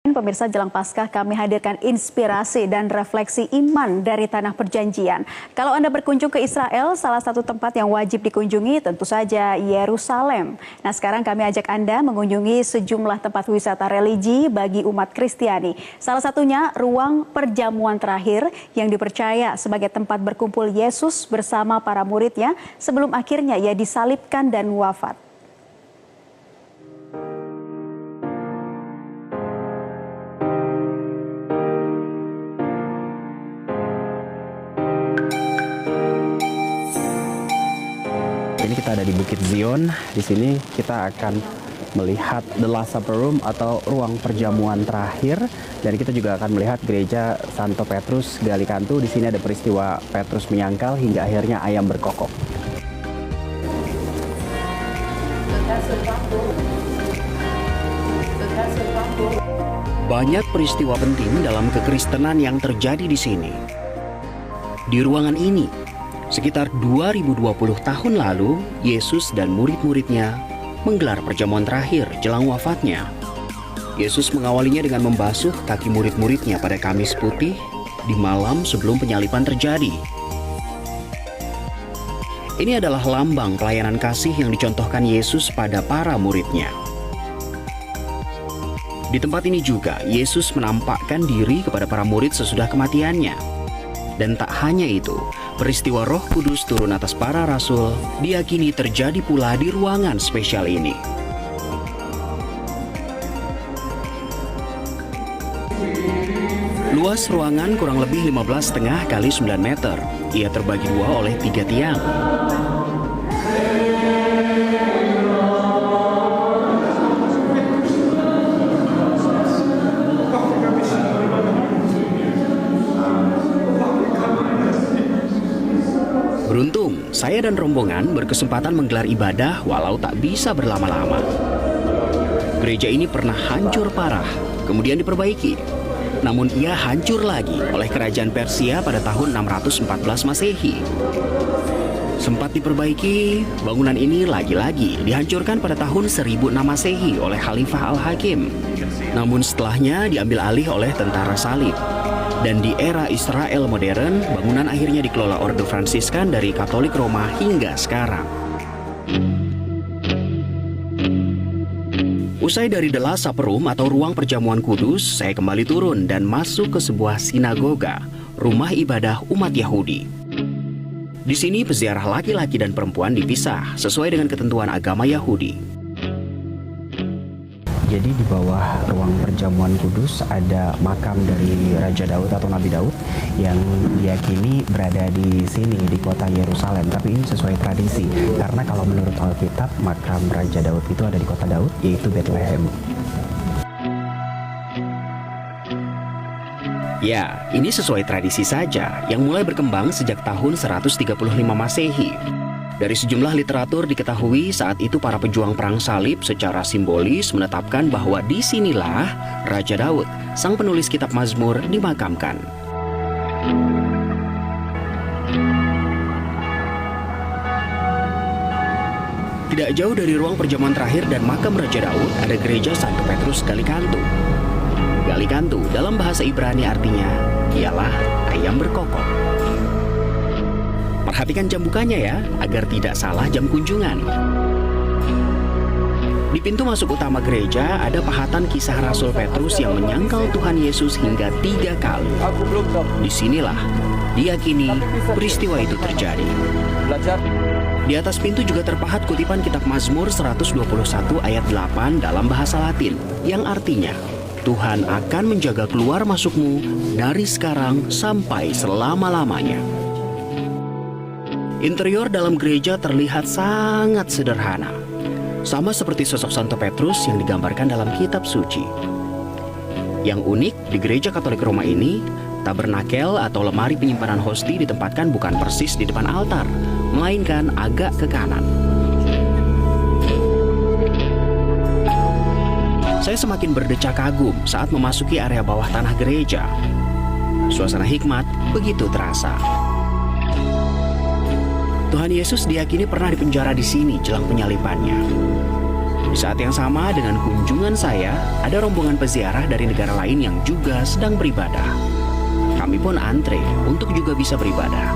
Pemirsa, jelang Paskah kami hadirkan inspirasi dan refleksi iman dari Tanah Perjanjian. Kalau Anda berkunjung ke Israel, salah satu tempat yang wajib dikunjungi tentu saja Yerusalem. Nah, sekarang kami ajak Anda mengunjungi sejumlah tempat wisata religi bagi umat Kristiani. Salah satunya ruang perjamuan terakhir yang dipercaya sebagai tempat berkumpul Yesus bersama para muridnya sebelum akhirnya ia disalibkan dan wafat. Ini kita ada di Bukit Zion. Di sini kita akan melihat The Last Supper Room atau ruang perjamuan terakhir, dan kita juga akan melihat gereja Santo Petrus Galikantu. Di sini ada peristiwa Petrus menyangkal hingga akhirnya ayam berkokok. Banyak peristiwa penting dalam kekristenan yang terjadi di sini. Di ruangan ini, sekitar 2020 tahun lalu, Yesus dan murid-muridnya menggelar perjamuan terakhir jelang wafatnya. Yesus mengawalinya dengan membasuh kaki murid-muridnya pada Kamis Putih di malam sebelum penyaliban terjadi. Ini adalah lambang pelayanan kasih yang dicontohkan Yesus pada para muridnya. Di tempat ini juga, Yesus menampakkan diri kepada para murid sesudah kematiannya. Dan tak hanya itu, peristiwa Roh Kudus turun atas para rasul diyakini terjadi pula di ruangan spesial ini. Luas ruangan kurang lebih 15,5 kali 9 meter. Ia terbagi dua oleh 3 tiang. Beruntung, saya dan rombongan berkesempatan menggelar ibadah walau tak bisa berlama-lama. Gereja ini pernah hancur parah, kemudian diperbaiki. Namun ia hancur lagi oleh kerajaan Persia pada tahun 614 Masehi. Sempat diperbaiki, bangunan ini lagi-lagi dihancurkan pada tahun 1006 Masehi oleh Khalifah Al-Hakim. Namun setelahnya diambil alih oleh tentara salib. Dan di era Israel modern, bangunan akhirnya dikelola Ordo Fransiskan dari Katolik Roma hingga sekarang. Usai dari The Last Supper Room atau ruang perjamuan kudus, saya kembali turun dan masuk ke sebuah sinagoga, rumah ibadah umat Yahudi. Di sini peziarah laki-laki dan perempuan dipisah sesuai dengan ketentuan agama Yahudi. Jadi di bawah ruang perjamuan kudus ada makam dari Raja Daud atau Nabi Daud yang diyakini berada di sini di kota Yerusalem. Tapi ini sesuai tradisi, karena kalau menurut Alkitab makam Raja Daud itu ada di kota Daud, yaitu Bethlehem. Ya, ini sesuai tradisi saja yang mulai berkembang sejak tahun 135 Masehi. Dari sejumlah literatur diketahui saat itu para pejuang perang salib secara simbolis menetapkan bahwa disinilah Raja Daud, sang penulis kitab Mazmur, dimakamkan. Tidak jauh dari ruang perjamuan terakhir dan makam Raja Daud ada gereja Santo Petrus Galikantu. Galikantu dalam bahasa Ibrani artinya ialah ayam berkokok. Perhatikan jam bukanya ya, agar tidak salah jam kunjungan. Di pintu masuk utama gereja ada pahatan kisah Rasul Petrus yang menyangkal Tuhan Yesus hingga 3 kali. Disinilah diyakini peristiwa itu terjadi. Di atas pintu juga terpahat kutipan kitab Mazmur 121 ayat 8 dalam bahasa Latin, yang artinya, Tuhan akan menjaga keluar masukmu dari sekarang sampai selama-lamanya. Interior dalam gereja terlihat sangat sederhana, sama seperti sosok Santo Petrus yang digambarkan dalam kitab suci. Yang unik di gereja Katolik Roma ini, tabernakel atau lemari penyimpanan hosti ditempatkan bukan persis di depan altar, melainkan agak ke kanan. Saya semakin berdecak kagum saat memasuki area bawah tanah gereja. Suasana hikmat begitu terasa. Tuhan Yesus diyakini pernah dipenjara di sini jelang penyalibannya. Di saat yang sama dengan kunjungan saya, ada rombongan peziarah dari negara lain yang juga sedang beribadah. Kami pun antre untuk juga bisa beribadah.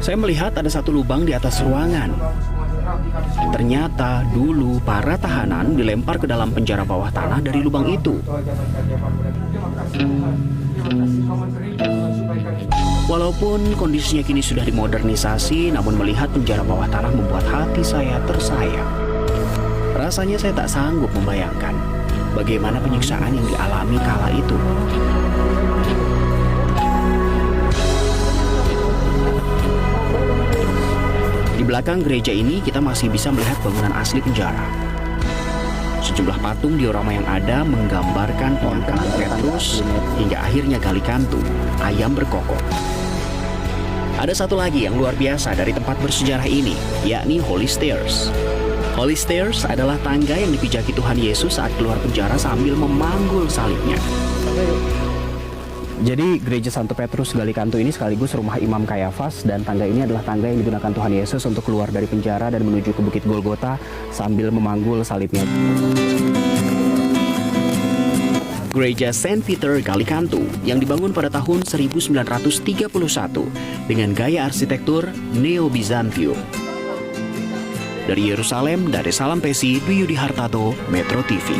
Saya melihat ada satu lubang di atas ruangan. Ternyata dulu para tahanan dilempar ke dalam penjara bawah tanah dari lubang itu. Walaupun kondisinya kini sudah dimodernisasi, namun melihat penjara bawah tanah membuat hati saya tersayang. Rasanya saya tak sanggup membayangkan bagaimana penyiksaan yang dialami kala itu. Di belakang gereja ini kita masih bisa melihat bangunan asli penjara. Sejumlah patung diorama yang ada menggambarkan pengangkatan Petrus hingga akhirnya Galikantu, ayam berkokok. Ada satu lagi yang luar biasa dari tempat bersejarah ini, yakni Holy Stairs. Holy Stairs adalah tangga yang dipijaki Tuhan Yesus saat keluar penjara sambil memanggul salibnya. Jadi gereja Santo Petrus Galikantu ini sekaligus rumah Imam Kayafas, dan tangga ini adalah tangga yang digunakan Tuhan Yesus untuk keluar dari penjara dan menuju ke Bukit Golgota sambil memanggul salibnya. Gereja Saint Peter Galikantu yang dibangun pada tahun 1931 dengan gaya arsitektur Neo-Bizantium. Dari Yerusalem, dari Salampesi, Dwi Yudi Hartato, Metro TV.